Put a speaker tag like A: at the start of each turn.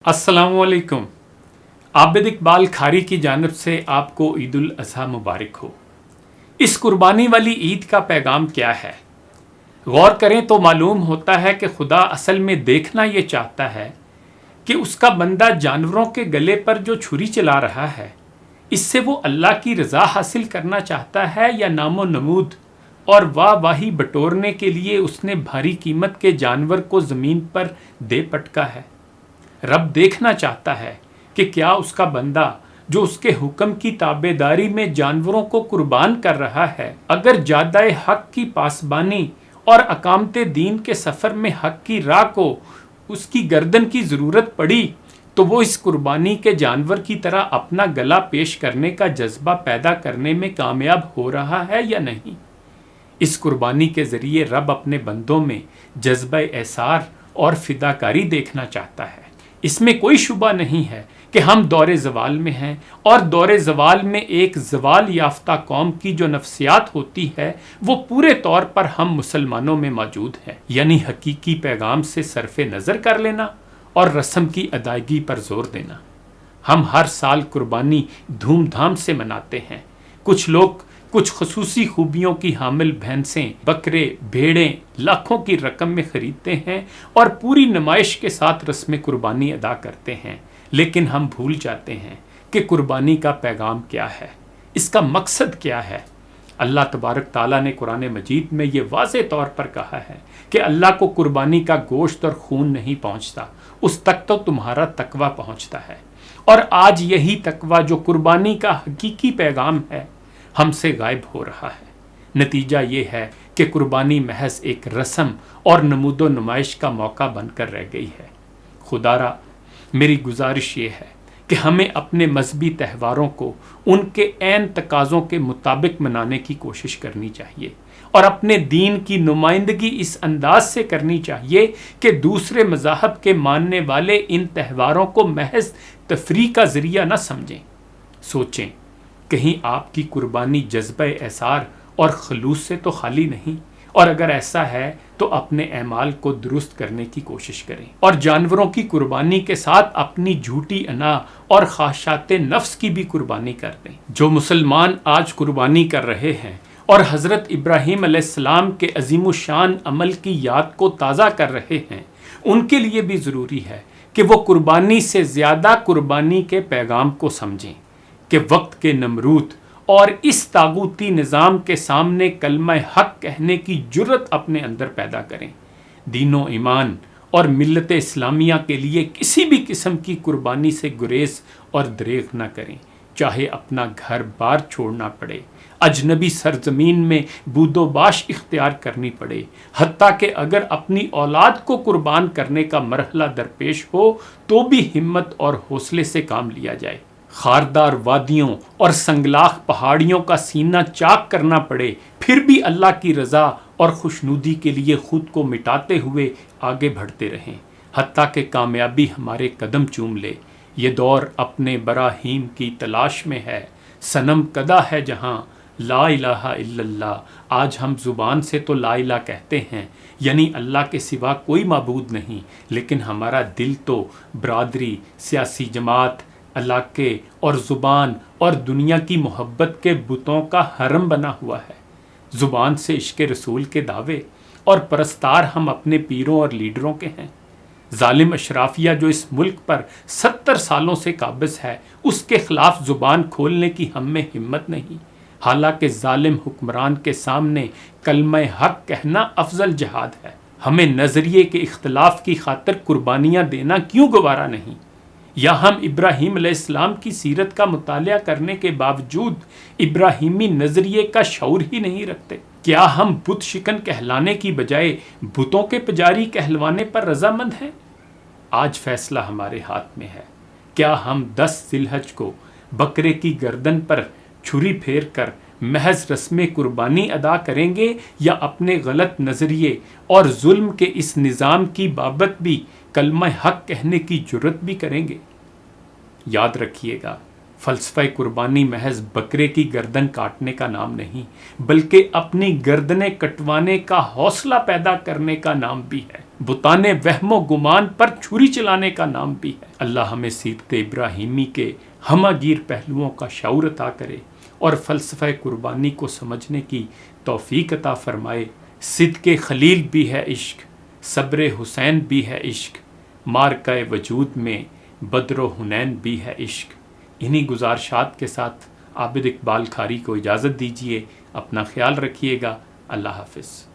A: السلام علیکم۔ عابد اقبال کھاری کی جانب سے آپ کو عید الاضحیٰ مبارک ہو۔ اس قربانی والی عید کا پیغام کیا ہے؟ غور کریں تو معلوم ہوتا ہے کہ خدا اصل میں دیکھنا یہ چاہتا ہے کہ اس کا بندہ جانوروں کے گلے پر جو چھری چلا رہا ہے، اس سے وہ اللہ کی رضا حاصل کرنا چاہتا ہے یا نام و نمود اور واہ واہی بٹورنے کے لیے اس نے بھاری قیمت کے جانور کو زمین پر دے پٹکا ہے۔ رب دیکھنا چاہتا ہے کہ کیا اس کا بندہ جو اس کے حکم کی تابع داری میں جانوروں کو قربان کر رہا ہے، اگر جادہ حق کی پاسبانی اور اقامت دین کے سفر میں حق کی راہ کو اس کی گردن کی ضرورت پڑی تو وہ اس قربانی کے جانور کی طرح اپنا گلا پیش کرنے کا جذبہ پیدا کرنے میں کامیاب ہو رہا ہے یا نہیں۔ اس قربانی کے ذریعے رب اپنے بندوں میں جذبہ ایثار اور فداکاری دیکھنا چاہتا ہے۔ اس میں کوئی شبہ نہیں ہے کہ ہم دور زوال میں ہیں، اور دور زوال میں ایک زوال یافتہ قوم کی جو نفسیات ہوتی ہے وہ پورے طور پر ہم مسلمانوں میں موجود ہے، یعنی حقیقی پیغام سے صرف نظر کر لینا اور رسم کی ادائیگی پر زور دینا۔ ہم ہر سال قربانی دھوم دھام سے مناتے ہیں۔ کچھ لوگ کچھ خصوصی خوبیوں کی حامل بھینسیں، بکرے، بھیڑیں لاکھوں کی رقم میں خریدتے ہیں اور پوری نمائش کے ساتھ رسم قربانی ادا کرتے ہیں، لیکن ہم بھول جاتے ہیں کہ قربانی کا پیغام کیا ہے، اس کا مقصد کیا ہے۔ اللہ تبارک تعالیٰ نے قرآن مجید میں یہ واضح طور پر کہا ہے کہ اللہ کو قربانی کا گوشت اور خون نہیں پہنچتا، اس تک تو تمہارا تقویٰ پہنچتا ہے۔ اور آج یہی تقویٰ جو قربانی کا حقیقی پیغام ہے ہم سے غائب ہو رہا ہے۔ نتیجہ یہ ہے کہ قربانی محض ایک رسم اور نمود و نمائش کا موقع بن کر رہ گئی ہے۔ خدارا، میری گزارش یہ ہے کہ ہمیں اپنے مذہبی تہواروں کو ان کے عین تقاضوں کے مطابق منانے کی کوشش کرنی چاہیے، اور اپنے دین کی نمائندگی اس انداز سے کرنی چاہیے کہ دوسرے مذاہب کے ماننے والے ان تہواروں کو محض تفریح کا ذریعہ نہ سمجھیں۔ سوچیں، کہیں آپ کی قربانی جذبہ ایثار اور خلوص سے تو خالی نہیں، اور اگر ایسا ہے تو اپنے اعمال کو درست کرنے کی کوشش کریں، اور جانوروں کی قربانی کے ساتھ اپنی جھوٹی انا اور خواہشات نفس کی بھی قربانی کر دیں۔ جو مسلمان آج قربانی کر رہے ہیں اور حضرت ابراہیم علیہ السلام کے عظیم الشان عمل کی یاد کو تازہ کر رہے ہیں، ان کے لیے بھی ضروری ہے کہ وہ قربانی سے زیادہ قربانی کے پیغام کو سمجھیں، کہ وقت کے نمرود اور اس طاغوتی نظام کے سامنے کلمہ حق کہنے کی جرت اپنے اندر پیدا کریں۔ دین و ایمان اور ملت اسلامیہ کے لیے کسی بھی قسم کی قربانی سے گریز اور دریغ نہ کریں، چاہے اپنا گھر بار چھوڑنا پڑے، اجنبی سرزمین میں بود و باش اختیار کرنی پڑے، حتیٰ کہ اگر اپنی اولاد کو قربان کرنے کا مرحلہ درپیش ہو تو بھی ہمت اور حوصلے سے کام لیا جائے۔ خاردار وادیوں اور سنگلاخ پہاڑیوں کا سینہ چاک کرنا پڑے، پھر بھی اللہ کی رضا اور خوشنودی کے لیے خود کو مٹاتے ہوئے آگے بڑھتے رہیں، حتیٰ کہ کامیابی ہمارے قدم چوم لے۔ یہ دور اپنے براہیم کی تلاش میں ہے، صنم کدہ ہے جہاں لا الہ الا اللہ۔ آج ہم زبان سے تو لا الہ کہتے ہیں، یعنی اللہ کے سوا کوئی معبود نہیں، لیکن ہمارا دل تو برادری، سیاسی جماعت، علاقے اور زبان اور دنیا کی محبت کے بتوں کا حرم بنا ہوا ہے۔ زبان سے عشق رسول کے دعوے، اور پرستار ہم اپنے پیروں اور لیڈروں کے ہیں۔ ظالم اشرافیہ جو اس ملک پر 70 سالوں سے قابض ہے، اس کے خلاف زبان کھولنے کی ہم میں ہمت نہیں، حالانکہ ظالم حکمران کے سامنے کلمہ حق کہنا افضل جہاد ہے۔ ہمیں نظریے کے اختلاف کی خاطر قربانیاں دینا کیوں گوارا نہیں؟ یا ہم ابراہیم علیہ السلام کی سیرت کا مطالعہ کرنے کے باوجود ابراہیمی نظریے کا شعور ہی نہیں رکھتے؟ کیا ہم بت شکن کہلانے کی بجائے بتوں کے پجاری کہلوانے پر رضامند ہیں؟ آج فیصلہ ہمارے ہاتھ میں ہے۔ کیا ہم 10 ذی الحج کو بکرے کی گردن پر چھری پھیر کر محض رسم قربانی ادا کریں گے، یا اپنے غلط نظریے اور ظلم کے اس نظام کی بابت بھی کلمہ حق کہنے کی جرت بھی کریں گے؟ یاد رکھیے گا فلسفہ قربانی محض بکرے کی گردن کاٹنے کا نام نہیں، بلکہ اپنی گردنیں کٹوانے کا حوصلہ پیدا کرنے کا نام بھی ہے، بتانے وہم و گمان پر چھری چلانے کا نام بھی ہے۔ اللہ ہمیں سیرت ابراہیمی کے ہمہ گیر پہلوؤں کا شعور عطا کرے اور فلسفہ قربانی کو سمجھنے کی توفیق عطا فرمائے۔ صدق خلیل بھی ہے عشق، صبر حسین بھی ہے عشق، مارکہ وجود میں بدر و حنین بھی ہے عشق۔ انہی گزارشات کے ساتھ عابد اقبال کھاری کو اجازت دیجیے، اپنا خیال رکھیے گا، اللہ حافظ۔